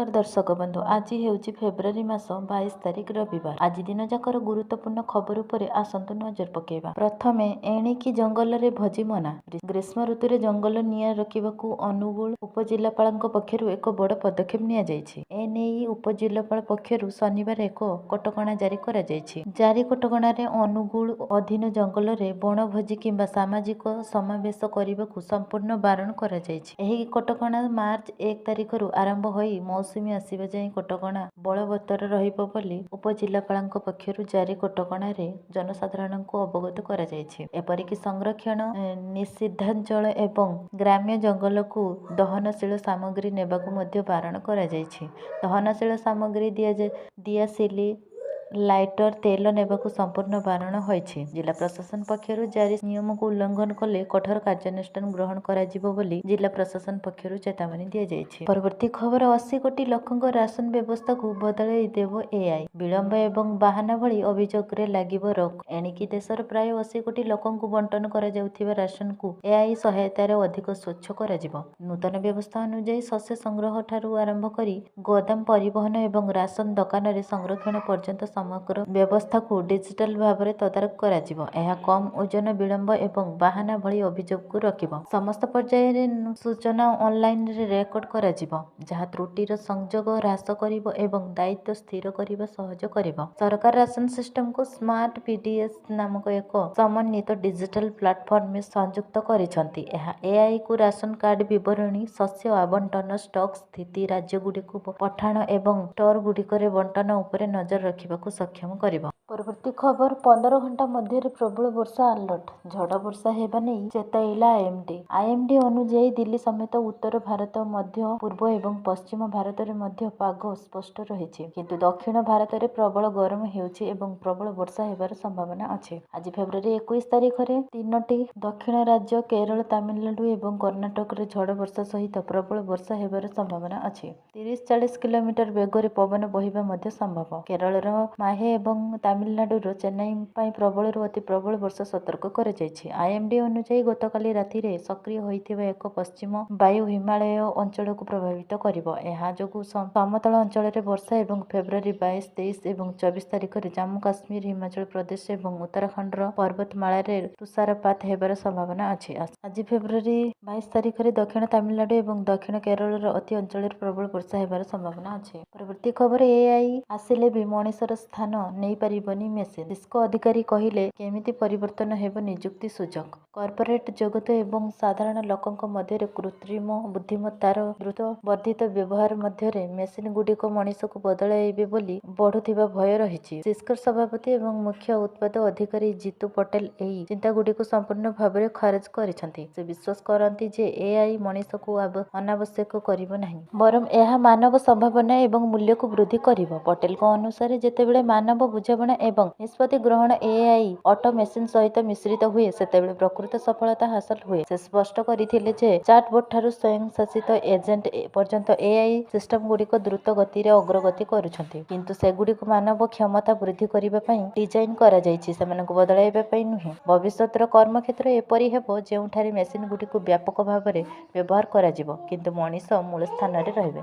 नमस्कार दर्शक बंधु आज हेउची फेब्रुआरी मास 22 तारिख रविवार। आज दिन जाकर गुरुत्वपूर्ण खबर उपरे आसंतु नजर पकेबा। प्रथमे एणिकी जंगल रे भोजी मना। ग्रीष्म ऋतु रे जंगल निया रखिबाकू अनुगुल उपजिल्लापालଙ୍କ पक्षरु एक बड़ पदक्षेप निया जायछि। ए नेई उपजिल्लापाल पक्षरु शनिवार एक कटकणा जारी करा जायछि। जारी कटकणा रे अनुगुल अधीन जंगल रे बण भोजी किंबा सामाजिक समावेश करिबाकू संपूर्ण बारण करा जायछि। एही कटकणा मार्च 1 तारिखରୁ आरंभ होई मौसुमी आसिबा जाए कटकणा बलवत्तर रहिबो बोली उपजिल्लापालଙ୍କ पक्षरु जारी कटकणारे जनसाधारणଙ୍କୁ अवगत करा जायछि। एपरिकी संरक्षण निषिद्धांचल एवं ग्राम्य जंगलକୁ दहनशील सामग्री नेबाकू मध्य बारण करा जायछि। दहनशील सामग्री दियासिली लाइटर तेल नेबाकू संपूर्ण बारण होइछि। जिला प्रशासन पक्षरु जारी नियम को उल्लंघन कले कठोर कार्यानुष्ठान ग्रहण करा जिवो बोली जिला प्रशासन पक्षरु चेतावनी दिया जायछि। परवर्ती खबर 80 कोटी लोकଙ୍କ राशन व्यवस्था को बदलाई देवो एआई। विलंब एवं बाहाना भली अभियोग रे लागिबो रोक। एणिकी देशर प्राय 80 कोटी लोकଙ୍କୁ बंटन करा जाउथिबा राशन को एआई सहायता रे अधिक स्वच्छ करा जिवो। नूतन व्यवस्था अनुसार शस्य संग्रह ठारू आरंभ करी गोदाम परिवहन एवं राशन दुकान रे संरक्षण पर्यंत समग्र व्यवस्था को डिजिटल भाବରେ तदारक करा जिवो। एहा कम ओजन विलंब एवं बाहाना भली अभियोग को रखिबो। समस्त पर्याय रे सूचना ऑनलाइन रे रेकॉर्ड करा जिवो, जहा त्रुटिर संयोग ह्रास करिवो एवं दायित्व स्थिर करिबा सहज करिवो। सरकार राशन सिस्टम को स्मार्ट पीडीएस नामक एक समन्वित डिजिटल प्लेटफॉर्म में संयुक्त करिसंती। एहा एआई को राशन कार्ड विवरणी, शस्य आवंटन, स्टॉक स्थिति, राज्य गुड़िक पठाण एवं स्टोर गुड़िकरे बंटन उपरे नजर रखिबाकू सक्षम करिवो। परवर्ती खबर 15 घंटा मध्य प्रबल वर्षा अलर्ट। झड़ वर्षा हेबा नहीं चेताइला आईएमडी। आईएमडी अनुଯାयी दिल्ली समेत उत्तर भारत, मध्य पूर्व एवं पश्चिम भारत रे मध्य पाग स्पष्ट रहिछि, किंतु दक्षिण भारत रे प्रबल गरम हेउछि एवं प्रबल वर्षा हेबार संभावना अछि। आज फेब्रुआरी 21 तारिख रे तीनोटी दक्षिण राज्य केरल, तमिलनाडु एवं कर्नाटक रे झड़ वर्षा सहित प्रबल वर्षा हेबार संभावना अछि। 30-40 किलोमीटर बेगरे पवन बहिबा मध्य संभव। केरलर माहे एवं तमिलनाडुर चेन्नई पाई प्रबलरु अति प्रबल वर्षा सतर्क करा जायछि। आईएमडी अनुଯାयी गतकाली राति रे सक्रिय होइथिबा एक पश्चिम वायु हिमालय अंचल को प्रभावित करिवो। एहा जोगु समतल अंचल रे वर्षा एवं फेब्रुआरी 22, 23 एवं 24 तारिख रे जम्मू काश्मीर, हिमाचल प्रदेश एवं उत्तराखंड रो पर्वतमाला रे तुषारपात हेबार संभावना अछि। आज फेब्रुआरी 22 तारिख रे दक्षिण तमिलनाडु एवं दक्षिण केरल रो अति अंचल रे प्रबल वर्षा हेबार संभावना अछि। परवर्ती खबर एआई आसिले भी मनीषर स्थान नहीं पारिबनी मेसिन। डिस्को अधिकारी कहिले केमिति परिवर्तन हेबो नियुक्ति सुजोग। कॉर्पोरेट जगत एवं साधारण लोकଙ୍କ मध्य कृत्रिम बुद्धिमत्तार द्रुत वर्धित व्यवहार मध्य मेसिन गुड़िक मनीष को बदलाइबे बोली बढ़ुथिबा भय रहिछि। सिस्कर सभापति एवं मुख्य उत्पाद अधिकारी जीतू पटेल एही चिंता गुड़िक संपूर्ण भाବରେ खारिज करिसंती। से विश्वास करंती जे एआई मनीष को अनावश्यक करिबो नाही, बरम एहा मानव संभावना एवं मूल्य को वृद्धि करिबो। पटेल को अनुसार जेतेबेले मानव बुझाबणा एवं निष्पत्ति ग्रहण एआई ऑटोमेशन सहित मिश्रित हुए सेतेबेले प्रकृत सफलता हासिल हुए। से स्पष्ट करिथिले जे चैटबॉट ठारू स्वयं शासित एजेंट पर्यंत एआई सिस्टम गुड़िक द्रुत गति रे अग्रगति करुछंती, किंतु सेगुड़िक मानव क्षमता वृद्धि करिबा पई डिजाइन करा जायछि, सेमानकु बदलाइबा पई नुहे। भविष्यतर कर्मक्षेत्र एपरि हेबो जेउठारे मेसिन गुड़िक व्यापक भाବରେ ବ୍ୟବହାର କରାଯିବ, किंतु मनीष मूल स्थान रे रहिबे।